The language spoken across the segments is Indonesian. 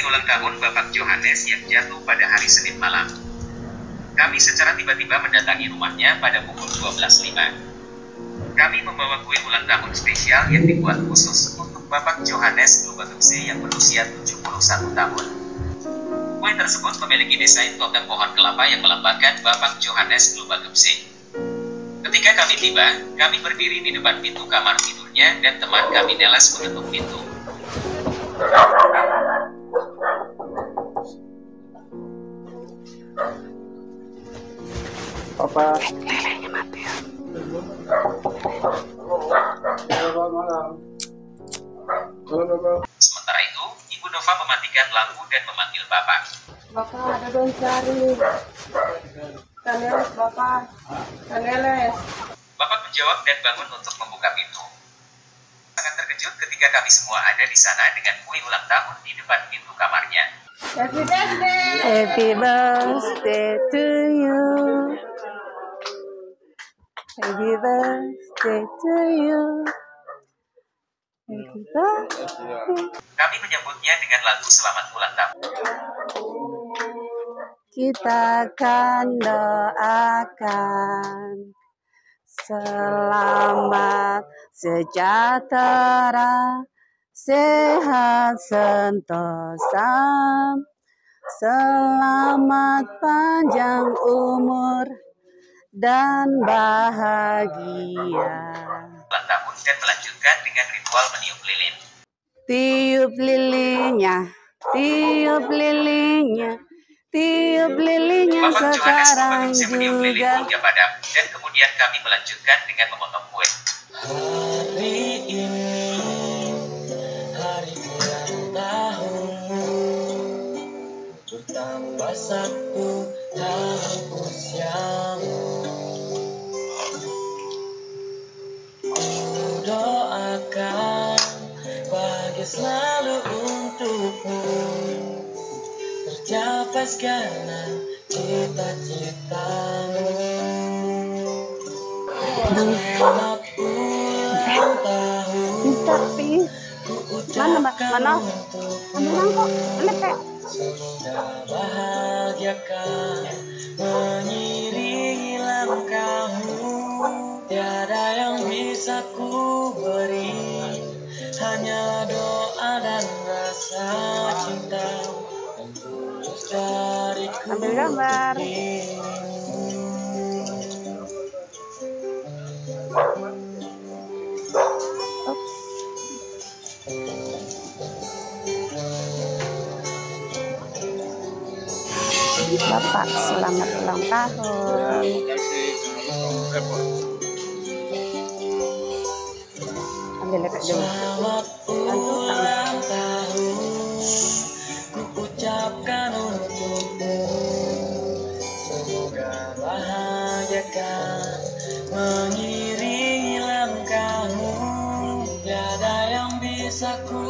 hari ulang tahun Bapak Johannes yang jatuh pada hari Senin malam. Kami secara tiba-tiba mendatangi rumahnya pada pukul 12.05. Kami membawa kue ulang tahun spesial yang dibuat khusus untuk Bapak Johannes Lubagemse yang berusia 71 tahun. Kue tersebut memiliki desain totem pohon kelapa yang melambangkan Bapak Johannes Lubagemse. Ketika kami tiba, kami berdiri di depan pintu kamar tidurnya dan teman kami Nelas mengetuk pintu. Papa. Lelenya mati ya. Sementara itu, Ibu Nova mematikan lampu dan memanggil Bapak. Bapak, ada dong cari. Kaneles, Bapak. Kaneles. Bapak menjawab dan bangun untuk membuka pintu. Sangat terkejut ketika kami semua ada di sana dengan kue ulang tahun di depan pintu kamarnya. Happy birthday. Happy birthday to you. Happy birthday to you. Happy birthday. Kami menyambutnya dengan lagu selamat ulang tahun. Kita akan doakan selamat, sejahtera, sehat sentosa, selamat panjang umur dan bahagia. Ulang tahun dan melanjutkan dengan ritual meniup lilin. Tiup lilinnya, tiup lilinnya, tiup lilinnya Bapak Johannes sekarang Lubagemse meniup lilin juga. hingga padam dan kemudian kami melanjutkan dengan memotong kue. Hari ini hari ulang tahunmu, bertambah 1 tahun usiamu. Ku doakan bahagia selalu untukmu, tercapai segala cita-citamu. Selamat ulang tahun, Tapi ku mana mbak? ucapkan Mana? untukmu. Ambil mangkok, ambil teh. Semoga bahagiakan mengiringi langkahmu. Tiada yang bisa ku beri, hanya doa dan rasa cinta yang tulus dariku Ambil gambar. untuk dirimu. Ups. Bapak, selamat ulang tahun. Ambil lepek dulu. Selamat ulang tahun, ku ucapkan untukmu. Semoga bahagiakan mengiringi langkahmu. Tiada yang bisa ku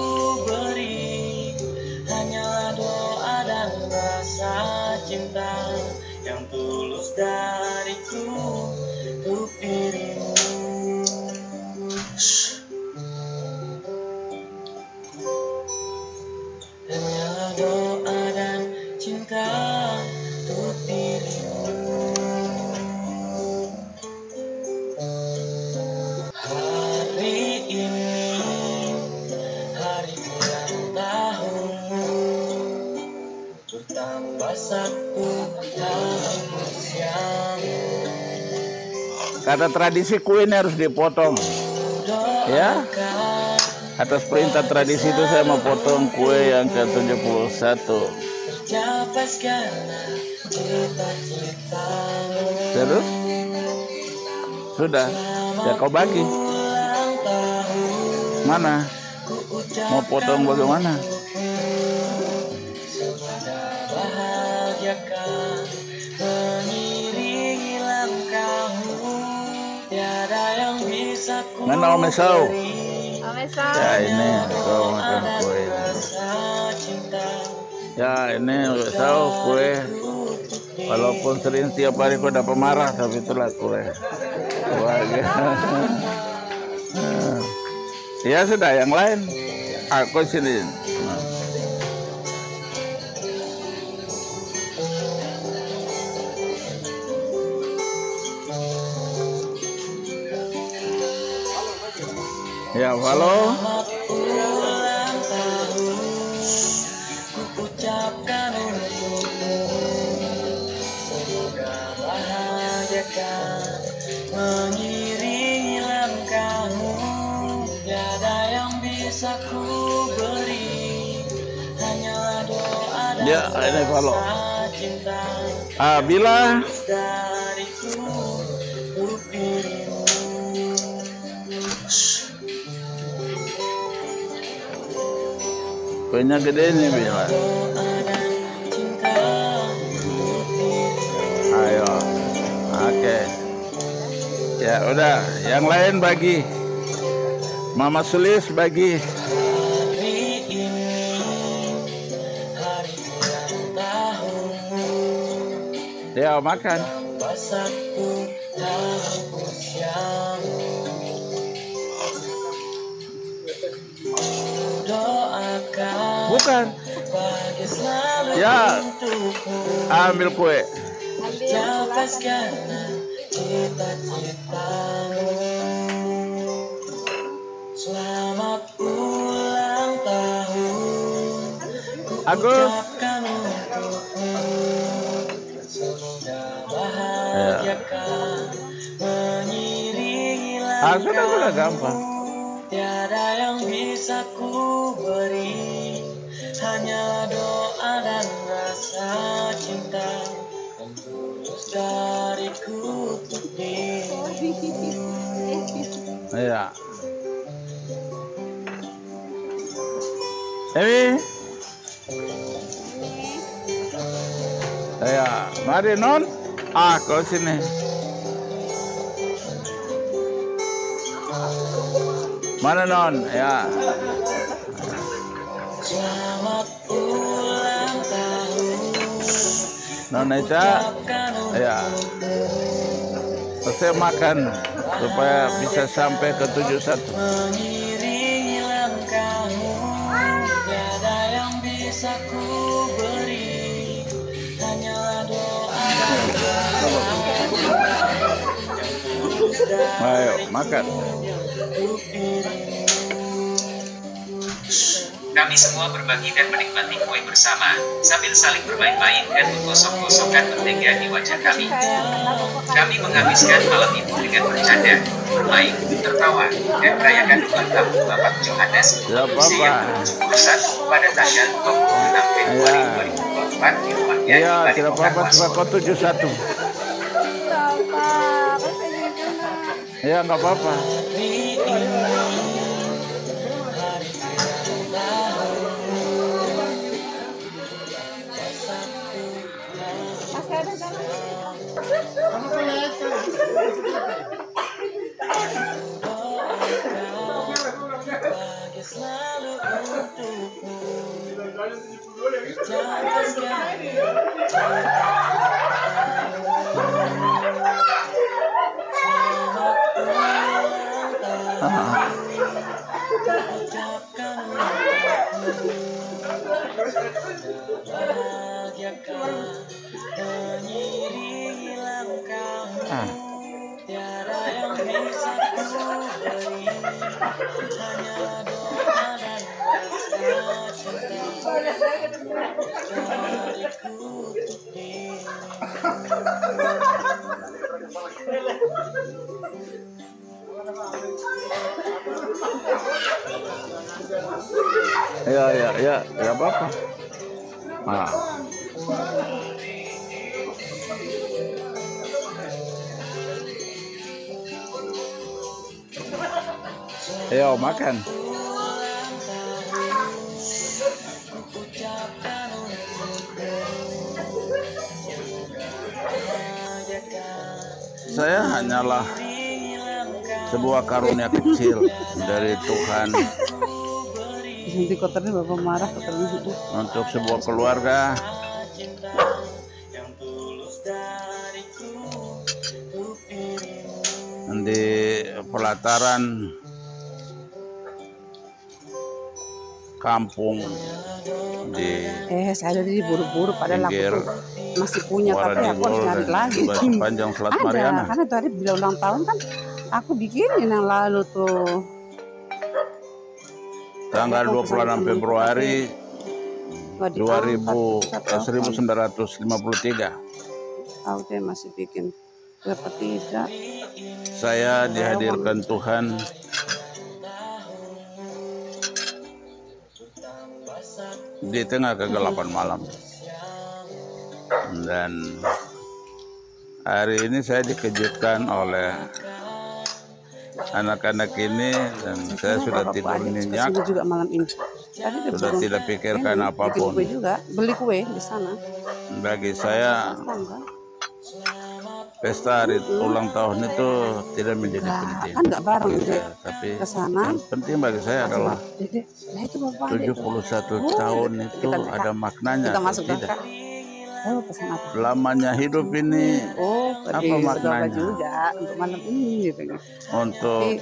beri, hanya doa dan rasa cinta yang tulus dariku untuk dirimu. Hanya doa dan cinta untuk dirimu. Hari ini hari ulang tahunmu, bertambah 1 tahun usiamu. Kata tradisi kue ini harus dipotong. Ya. Atas perintah tradisi itu saya mau potong kue yang ke-71. Tercapai segala cita-citamu. Terus? Sudah. Ya kau bagi. Ulang tahun, Mana? ku Mau potong bagaimana? Semoga bahagiakan mengiringi langkahmu. Tiada yang bisa ku Mana Om Esau? beri, Ya ini kau makan kue. rasa cinta Ya ini Esau kue. Walaupun sering tiap hari kau dapat marah, tapi itulah kue. Ya sudah, yang lain aku sini. Ya, halo. Selamat ulang tahun, ku ucapkan untukmu. Semoga bahagia kan mengiringi langkahmu. Tiada yang bisa ku beri, hanyalah doa dan Ya, ini halo. rasa cinta Bila dariku untuk dirimu. kuenya gede nih Bila. Ayo, oke. Ya udah, yang lain bagi. Mama Sulis bagi. Hari ini hari ulang tahunmu, Ya makan. satu tahun usiamu. Doakan Bukan. bahagia selalu Ya. untukmu. Ambil kue. Capai segala cita-citamu. Selamat ulang tahun, ku Agus. ucapkan untukmu. Semoga bahagia kan mengiringi Sudah gampang. Tiada yang bisa ku beri, hanya doa dan rasa cinta yang tulus dariku untuk dirimu. Iya. Ini. Ya, mari non. Kau sini. Mana non? Ya. Selamat ulang tahun, Non Eca. Ya. Saya makan supaya bisa sampai ke 71. mengiringi langkahmu. Tiada yang bisa ku beri, hanyalah doa dan rasa Ayo makan. Kami semua berbagi dan menikmati kue bersama, sambil saling bermain-main dan menggosok-gosokkan mentega di wajah kami. Kami menghabiskan malam itu dengan bercanda, bermain, tertawa, dan merayakan ulang tahun Bapak Johannes Ya, usia Bapak. ke-71 pada tanggal 26 Februari 2024 di rumahnya di Iya, tidak Padepokan apa-apa. Waso. Kau 71. Ya, nggak apa-apa. Masih ada jalan. Bahagia selalu untukmu. Capai segala selamat ulang tahun, ucapkan untukmu. Bahagiakan mengiringi langkahmu. Tiada yang bisa ku beri, hanya doa dan rasa cinta dariku untuk dirimu. Ya, nggak apa-apa. Nah. Ayo makan. Saya hanyalah sebuah karunia kecil dari Tuhan Nanti kotornya bapak marah kotornya itu. untuk sebuah keluarga di pelataran kampung di Saya dari buru-buru padahal pinggir aku tuh masih punya tapi aku harus nyari lagi. sepanjang Selat Mariana. Ada, karena tadi bila ulang tahun kan aku bikinin yang lalu tuh. tanggal 26 Februari Wah, di angkat, 1953. Tahu deh masih bikin berapa tidak. Saya dihadirkan Tuhan di tengah kegelapan malam. Dan hari ini saya dikejutkan oleh anak-anak ini, dan saya sudah tidur nyenyak, juga malam ini. Tadi sudah tidak pikirkan apapun. Kue juga, beli kue di sana. Bagi saya pesta hari ulang tahun itu tidak menjadi penting. Kan nggak bareng Bagi Dek. saya. Tapi Ke sana. yang penting bagi saya adalah Dek, nah itu Bapak Adik. 71 tahun itu ada maknanya Kita atau masuk tidak. belakang. Ayo pesan apa? Lamanya hidup ini apa maknanya? Juga untuk malam ini gitu. Untuk Tapi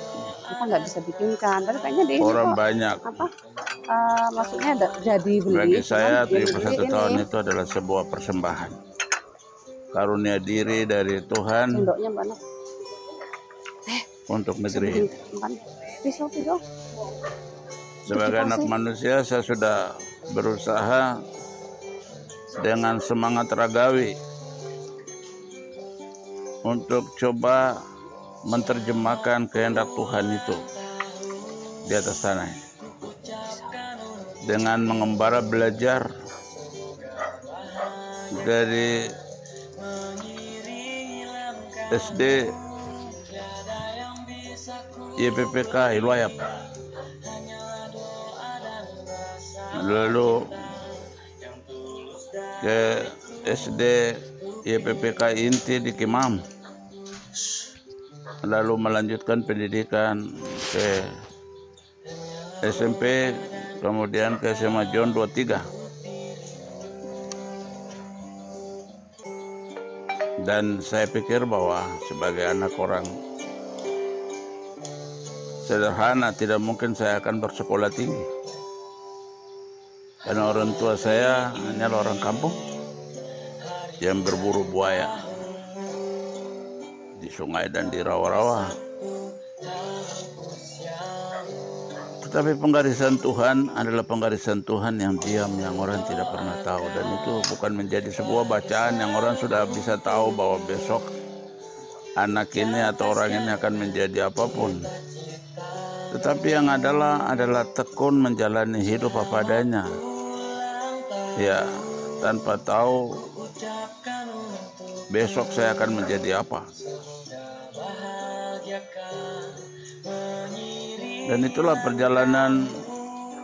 kita nggak bisa bikinkan. Tapi kayaknya deh orang banyak. apa? Maksudnya jadi beli. Bagi saya cuman 71 tahun itu adalah sebuah persembahan. Karunia diri dari Tuhan Sendoknya Mbak Nok. untuk negeri ini. Pisau. Sebagai anak manusia, saya sudah berusaha dengan semangat ragawi untuk coba menerjemahkan kehendak Tuhan itu di atas tanah ini. Dengan mengembara belajar dari SD YPPK Iluayap, lalu ke SD YPPK Inti di Kimam, lalu melanjutkan pendidikan ke SMP, kemudian ke SMA John 23. Dan saya pikir bahwa sebagai anak orang sederhana tidak mungkin saya akan bersekolah tinggi, karena orang tua saya hanyalah orang kampung yang berburu buaya di sungai dan di rawa-rawa. Tetapi penggarisan Tuhan adalah penggarisan Tuhan yang diam, yang orang tidak pernah tahu. Dan itu bukan menjadi sebuah bacaan yang orang sudah bisa tahu bahwa besok anak ini atau orang ini akan menjadi apapun. Tetapi yang adalah tekun menjalani hidup apa adanya. Ya, tanpa tahu besok saya akan menjadi apa. Dan itulah perjalanan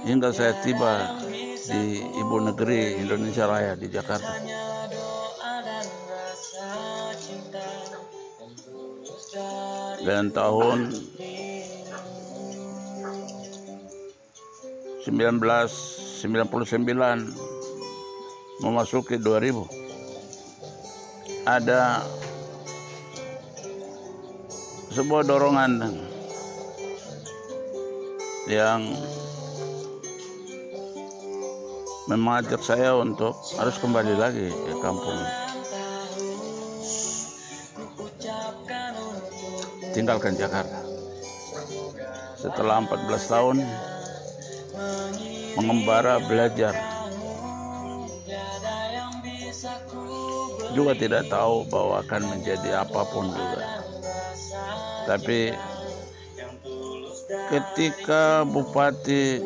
hingga saya tiba di ibu negeri Indonesia Raya di Jakarta. Dan tahun 1999 memasuki 2000, ada sebuah dorongan yang mengajak saya untuk harus kembali lagi ke kampung, tinggalkan Jakarta. Setelah 14 tahun mengembara belajar, juga tidak tahu bahwa akan menjadi apapun juga. Tapi ketika Bupati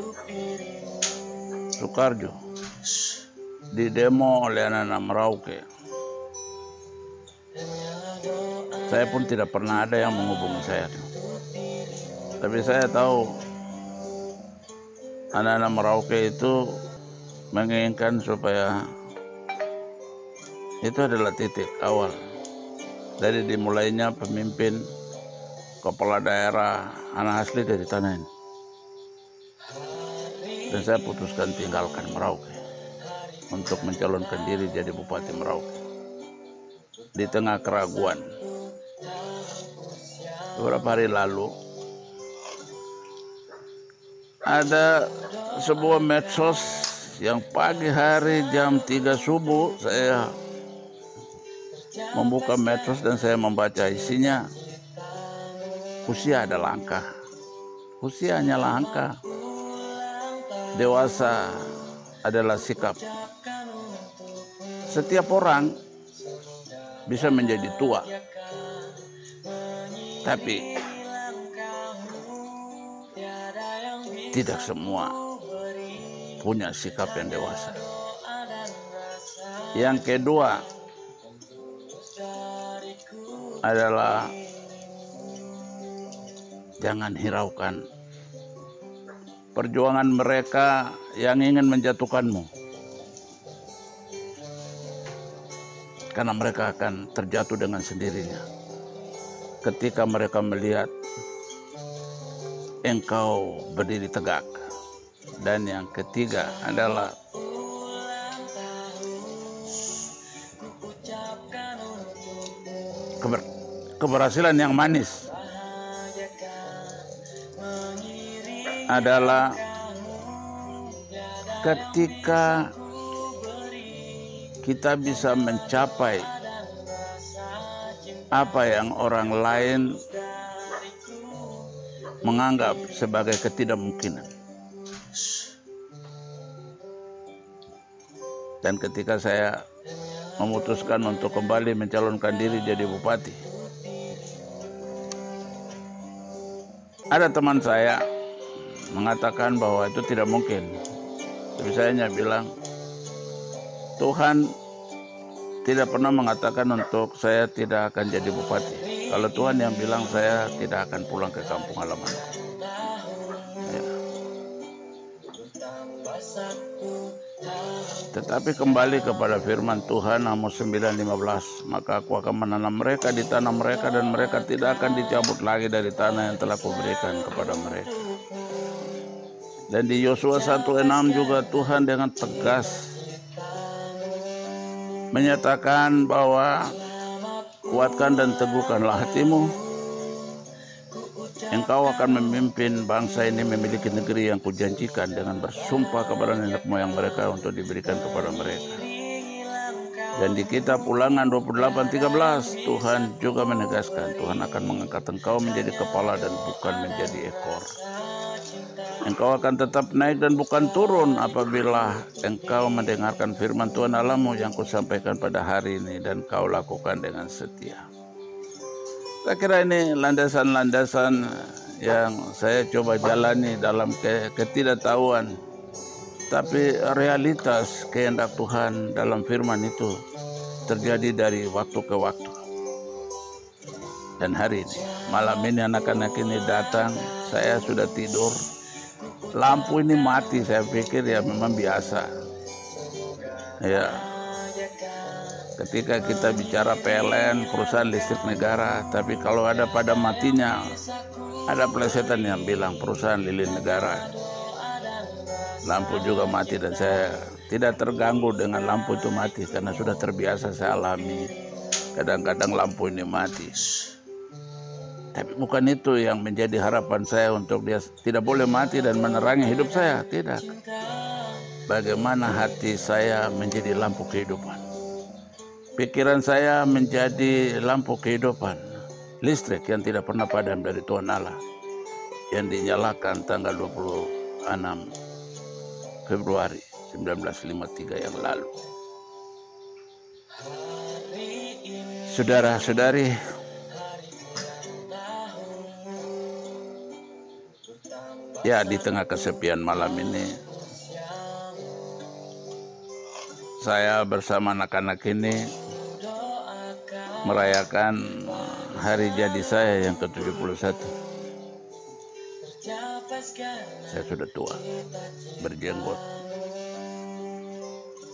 Soekarjo didemo oleh anak-anak Merauke, saya pun tidak pernah ada yang menghubungi saya. Tapi saya tahu anak-anak Merauke itu menginginkan supaya itu adalah titik awal dari dimulainya pemimpin kepala daerah anak asli dari tanah ini. Dan saya putuskan tinggalkan Merauke untuk mencalonkan diri jadi Bupati Merauke. Di tengah keraguan, beberapa hari lalu ada sebuah medsos yang pagi hari jam 3 subuh saya membuka medsos dan saya membaca isinya. Usia adalah angka. Usia hanyalah angka. dewasa adalah sikap. Setiap orang bisa menjadi tua, tapi tidak semua punya sikap yang dewasa. Yang kedua adalah jangan hiraukan perjuangan mereka yang ingin menjatuhkanmu, karena mereka akan terjatuh dengan sendirinya ketika mereka melihat engkau berdiri tegak. Dan yang ketiga adalah keberhasilan yang manis adalah ketika kita bisa mencapai apa yang orang lain menganggap sebagai ketidakmungkinan. Dan ketika saya memutuskan untuk kembali mencalonkan diri jadi bupati, ada teman saya mengatakan bahwa itu tidak mungkin. Tapi saya hanya bilang, Tuhan tidak pernah mengatakan untuk saya tidak akan jadi bupati. Kalau Tuhan yang bilang saya tidak akan pulang ke kampung halamanku. Ya. Tetapi kembali kepada firman Tuhan Amos 9:15, maka aku akan menanam mereka di tanah mereka dan mereka tidak akan dicabut lagi dari tanah yang telah kuberikan kepada mereka. Dan di Yosua 1:6 juga Tuhan dengan tegas menyatakan bahwa kuatkan dan teguhkanlah hatimu. Engkau akan memimpin bangsa ini memiliki negeri yang kujanjikan dengan bersumpah kepada nenek moyang mereka untuk diberikan kepada mereka. Dan di kitab Ulangan 28:13 Tuhan juga menegaskan Tuhan akan mengangkat engkau menjadi kepala dan bukan menjadi ekor. Engkau akan tetap naik dan bukan turun apabila engkau mendengarkan firman Tuhan Allahmu yang kusampaikan pada hari ini dan kau lakukan dengan setia. Saya kira ini landasan-landasan yang saya coba jalani dalam ketidaktahuan. Tapi realitas kehendak Tuhan dalam firman itu terjadi dari waktu ke waktu. Dan hari ini, malam ini anak-anak ini datang, saya sudah tidur. Lampu ini mati, saya pikir ya memang biasa. Ya, ketika kita bicara PLN, perusahaan listrik negara, tapi kalau ada pada matinya, ada plesetan yang bilang perusahaan lilin negara. Lampu juga mati dan saya tidak terganggu dengan lampu itu mati karena sudah terbiasa saya alami. Kadang-kadang lampu ini mati. Tapi bukan itu yang menjadi harapan saya untuk dia tidak boleh mati dan menerangi hidup saya. Tidak. Bagaimana hati saya menjadi lampu kehidupan. Pikiran saya menjadi lampu kehidupan. Listrik yang tidak pernah padam dari Tuhan Allah. Yang dinyalakan tanggal 26 Februari 1953 yang lalu. Saudara-saudari, ya, di tengah kesepian malam ini, saya bersama anak-anak ini merayakan hari jadi saya yang ke-71. Saya sudah tua, berjenggot.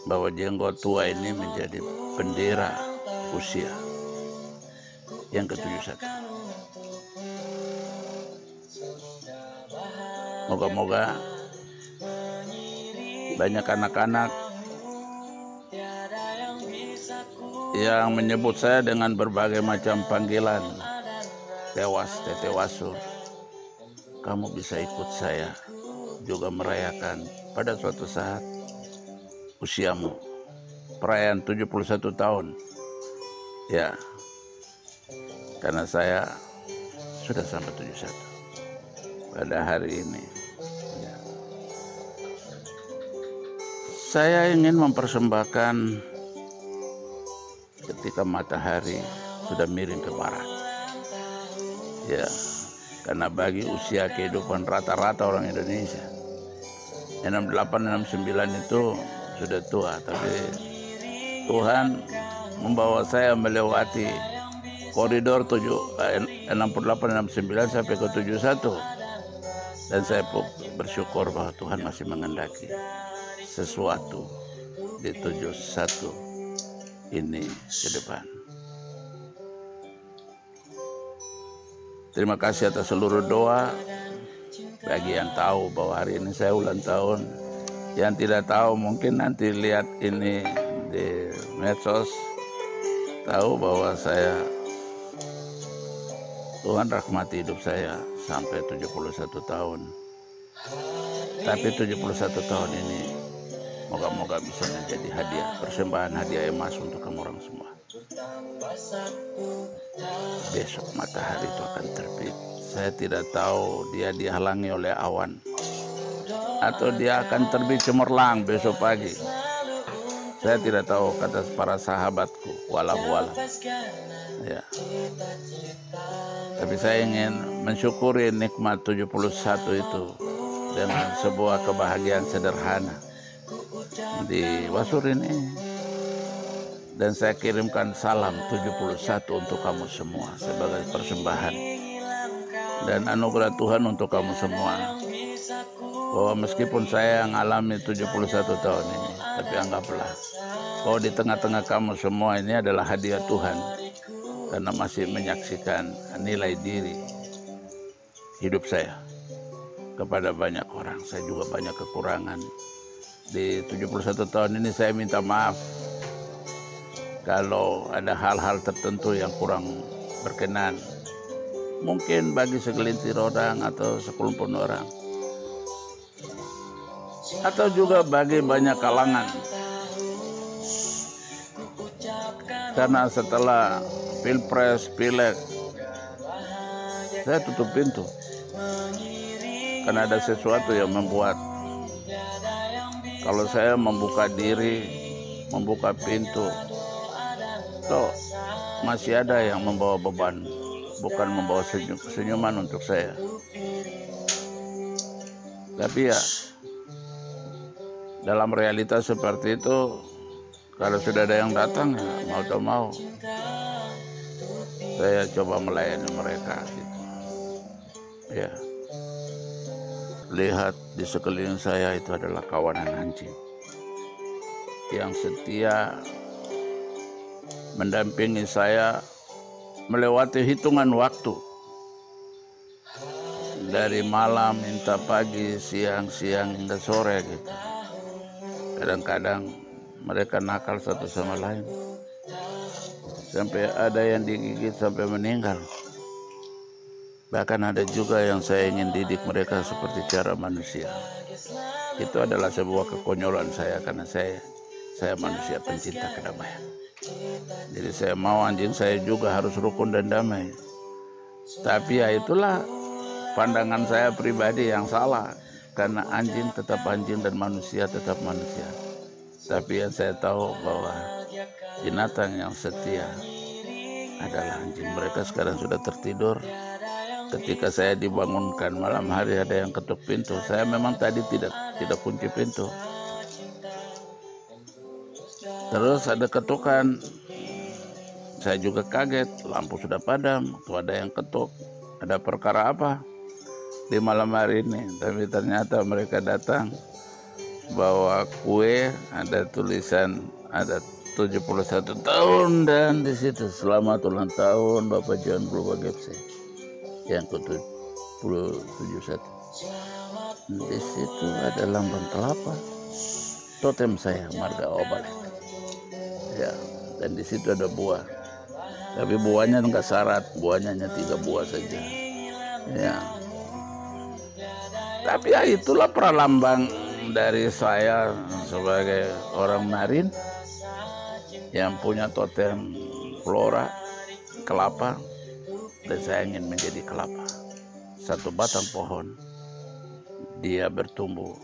Bahwa jenggot tua ini menjadi bendera usia yang ke-71. Moga-moga banyak anak-anak yang menyebut saya dengan berbagai macam panggilan, tewas, tetewasur. Kamu bisa ikut saya juga merayakan pada suatu saat usiamu, perayaan 71 tahun. Ya, karena saya sudah sampai 71 pada hari ini. Ya. Saya ingin mempersembahkan ketika matahari sudah miring ke barat. Ya, karena bagi usia kehidupan rata-rata orang Indonesia 68-69 itu sudah tua, tapi Tuhan membawa saya melewati koridor 68-69 sampai ke 71, dan saya bersyukur bahwa Tuhan masih mengendaki sesuatu di 71 ini ke depan. Terima kasih atas seluruh doa. Bagi yang tahu bahwa hari ini saya ulang tahun, yang tidak tahu mungkin nanti lihat ini di medsos, tahu bahwa Tuhan rahmati hidup saya sampai 71 tahun. Tapi 71 tahun ini moga-moga bisa menjadi hadiah, persembahan hadiah emas untuk kamu orang semua. Besok matahari itu akan terbit. Saya tidak tahu dia dihalangi oleh awan atau dia akan terbit cemerlang besok pagi. Saya tidak tahu, kata para sahabatku, walau. Ya. Tapi saya ingin mensyukuri nikmat 71 itu dengan sebuah kebahagiaan sederhana di Wasur ini. Dan saya kirimkan salam 71 untuk kamu semua sebagai persembahan dan anugerah Tuhan untuk kamu semua. Bahwa meskipun saya mengalami 71 tahun ini, tapi anggaplah bahwa di tengah-tengah kamu semua ini adalah hadiah Tuhan, karena masih menyaksikan nilai diri hidup saya kepada banyak orang. Saya juga banyak kekurangan. Di 71 tahun ini saya minta maaf kalau ada hal-hal tertentu yang kurang berkenan, mungkin bagi segelintir orang atau sekelompok orang, atau juga bagi banyak kalangan. Karena setelah Pilpres, Pileg, saya tutup pintu, karena ada sesuatu yang membuat kalau saya membuka diri, membuka pintu, toh masih ada yang membawa beban, bukan membawa senyuman untuk saya. Tapi ya, dalam realitas seperti itu, kalau sudah ada yang datang, ya mau tak mau, saya coba melayani mereka gitu. Ya, lihat di sekeliling saya itu adalah kawanan anjing yang setia mendampingi saya melewati hitungan waktu, dari malam minta pagi, siang hingga sore gitu. Kadang-kadang mereka nakal satu sama lain, sampai ada yang digigit sampai meninggal. Bahkan ada juga yang saya ingin didik mereka seperti cara manusia. Itu adalah sebuah kekonyolan saya, karena saya manusia pencinta kedamaian. Jadi saya mau anjing saya juga harus rukun dan damai. Tapi ya itulah pandangan saya pribadi yang salah, karena anjing tetap anjing dan manusia tetap manusia. Tapi yang saya tahu bahwa binatang yang setia adalah anjing. Mereka sekarang sudah tertidur. Ketika saya dibangunkan malam hari ada yang ketuk pintu, saya memang tadi tidak kunci pintu. Terus ada ketukan, saya juga kaget, lampu sudah padam, tuh ada yang ketuk. Ada perkara apa di malam hari ini? Tapi ternyata mereka datang bawa kue, ada tulisan ada 71 tahun, dan di situ selamat ulang tahun Bapak John Blue Gepse yang ke-71. Di situ ada lambang kelapa, totem saya marga Obalek. Ya, dan di situ ada buah. Tapi buahnya enggak syarat, buahnya hanya 3 buah saja. Ya. Tapi ya itulah pralambang dari saya sebagai orang Marin yang punya totem flora kelapa, dan saya ingin menjadi kelapa. Satu batang pohon, dia bertumbuh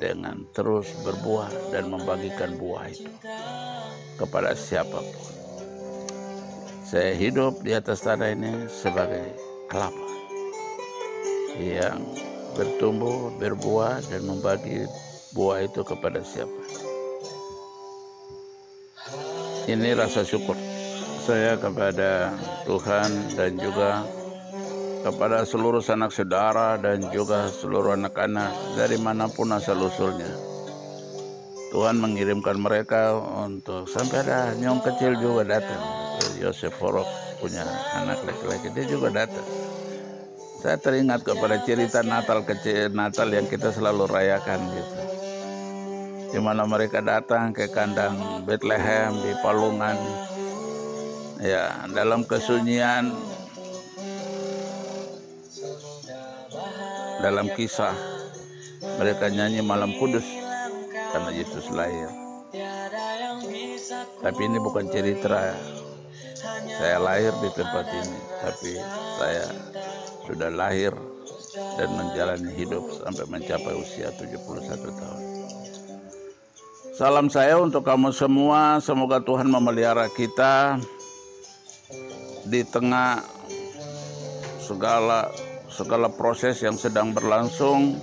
dengan terus berbuah dan membagikan buah itu kepada siapapun. Saya hidup di atas tanah ini sebagai kelapa yang bertumbuh, berbuah, dan membagi buah itu kepada siapa. Ini rasa syukur saya kepada Tuhan dan juga kepada seluruh sanak saudara dan juga seluruh anak-anak dari manapun asal-usulnya. Tuhan mengirimkan mereka untuk, sampai ada nyong kecil juga datang. Yosef Horok punya anak laki-laki, dia juga datang. Saya teringat kepada cerita Natal kecil, Natal yang kita selalu rayakan gitu. Di mana mereka datang ke kandang Bethlehem di Palungan. Ya, dalam kesunyian, dalam kisah mereka nyanyi Malam Kudus karena Yesus lahir. Tapi ini bukan cerita saya lahir di tempat ini, tapi saya sudah lahir dan menjalani hidup sampai mencapai usia 71 tahun. Salam saya untuk kamu semua, semoga Tuhan memelihara kita di tengah segala proses yang sedang berlangsung.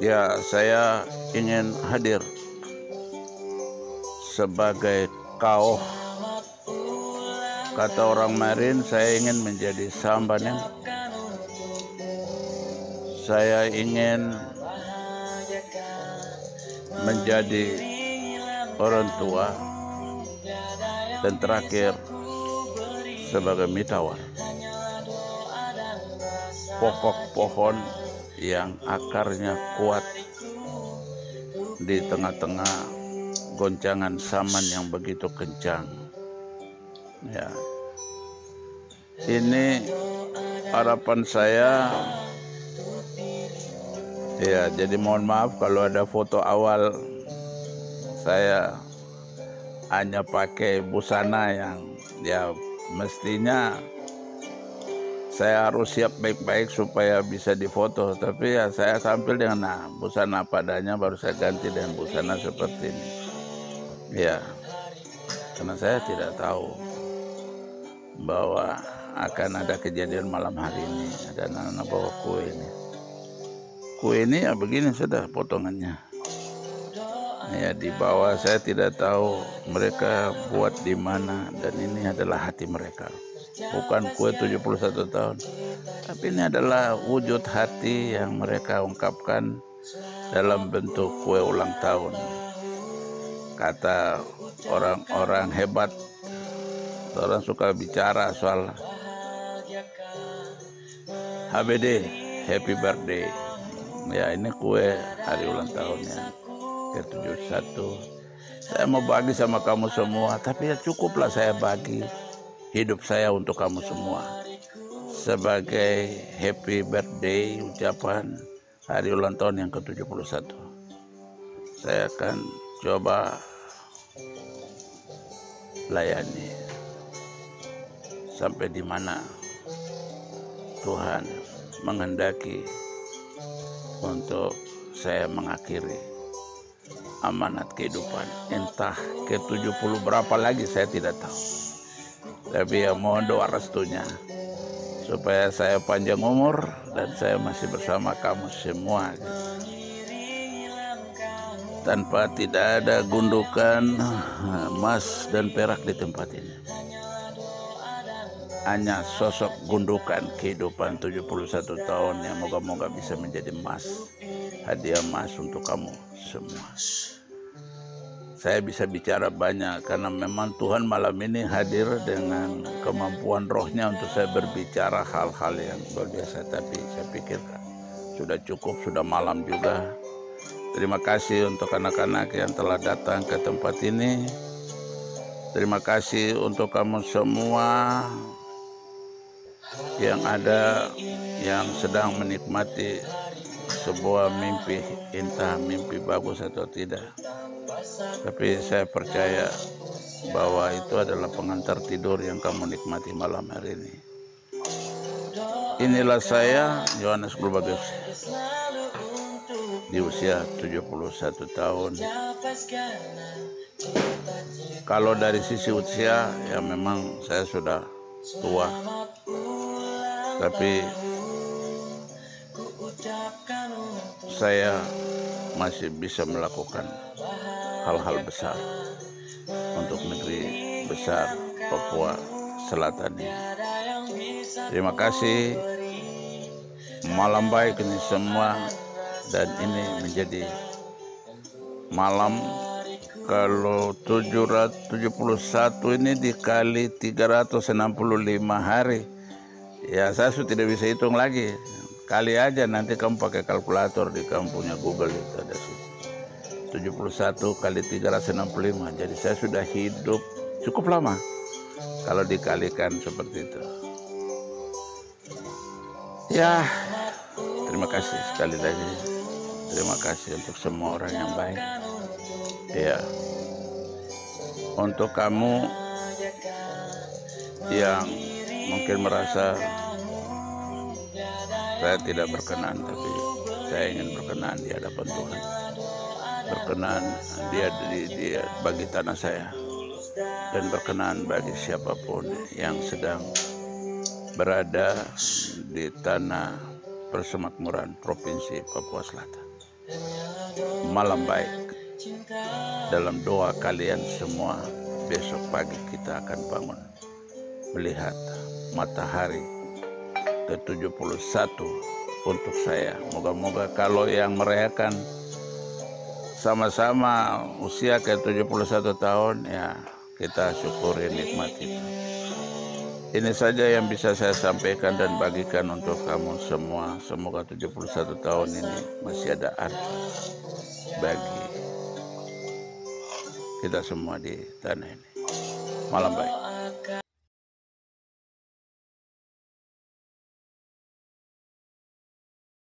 Ya, saya ingin hadir sebagai kauh. Kata orang Marin, saya ingin menjadi sambanem. Saya ingin menjadi orang tua, dan terakhir sebagai mitawar, pokok pohon yang akarnya kuat di tengah-tengah goncangan zaman yang begitu kencang. Ya, ini harapan saya. Ya, jadi mohon maaf kalau ada foto awal saya hanya pakai busana yang ya mestinya saya harus siap baik-baik supaya bisa difoto, tapi ya saya tampil dengan busana padanya, baru saya ganti dengan busana seperti ini. Ya, karena saya tidak tahu bahwa akan ada kejadian malam hari ini, ada anak-anak bawa kue ini. Kue ini ya begini sudah potongannya. Ya, di bawah saya tidak tahu mereka buat di mana, dan ini adalah hati mereka. Bukan kue 71 tahun, tapi ini adalah wujud hati yang mereka ungkapkan dalam bentuk kue ulang tahun. Kata orang-orang hebat, orang suka bicara soal HBD, Happy Birthday. Ya, ini kue hari ulang tahunnya ke-71. Saya mau bagi sama kamu semua, tapi ya cukuplah saya bagi hidup saya untuk kamu semua sebagai happy birthday, ucapan hari ulang tahun yang ke-71. Saya akan coba layani sampai di mana Tuhan menghendaki untuk saya mengakhiri amanat kehidupan. Entah ke-70 berapa lagi saya tidak tahu, tapi ya mohon doa restunya supaya saya panjang umur dan saya masih bersama kamu semua gitu. Tanpa tidak ada gundukan emas dan perak di tempat ini, hanya sosok gundukan kehidupan 71 tahun yang moga-moga bisa menjadi emas, hadiah emas untuk kamu semua. Saya bisa bicara banyak karena memang Tuhan malam ini hadir dengan kemampuan rohnya untuk saya berbicara hal-hal yang luar biasa. Tapi saya pikirkan sudah cukup, sudah malam juga. Terima kasih untuk anak-anak yang telah datang ke tempat ini. Terima kasih untuk kamu semua yang ada, yang sedang menikmati sebuah mimpi, entah mimpi bagus atau tidak. Tapi saya percaya bahwa itu adalah pengantar tidur yang kamu nikmati malam hari ini. Inilah saya, Yohanes Gulbagus. di usia 71 tahun. Kalau dari sisi usia ya memang saya sudah tua, tapi saya masih bisa melakukan hal-hal besar untuk negeri besar Papua Selatan ini. Terima kasih, malam baik ini semua, dan ini menjadi malam kalau 771 ini dikali 365 hari. Ya saya sudah tidak bisa hitung lagi. Kali aja nanti kamu pakai kalkulator di kamu punya Google itu ada situ. 71 kali 365. Jadi saya sudah hidup cukup lama kalau dikalikan seperti itu. Ya, terima kasih sekali lagi. Terima kasih untuk semua orang yang baik. Ya, untuk kamu yang mungkin merasa saya tidak berkenan, tapi saya ingin berkenan di hadapan Tuhan. Berkenan dia bagi tanah saya, dan berkenan bagi siapapun yang sedang berada di tanah persemakmuran Provinsi Papua Selatan. Malam baik. Dalam doa kalian semua, besok pagi kita akan bangun melihat matahari ke-71 untuk saya. Moga-moga kalau yang merayakan sama-sama usia ke-71 tahun, ya kita syukuri nikmat itu. Ini saja yang bisa saya sampaikan dan bagikan untuk kamu semua. Semoga 71 tahun ini masih ada arti bagi kita semua di tanah ini. Malam baik.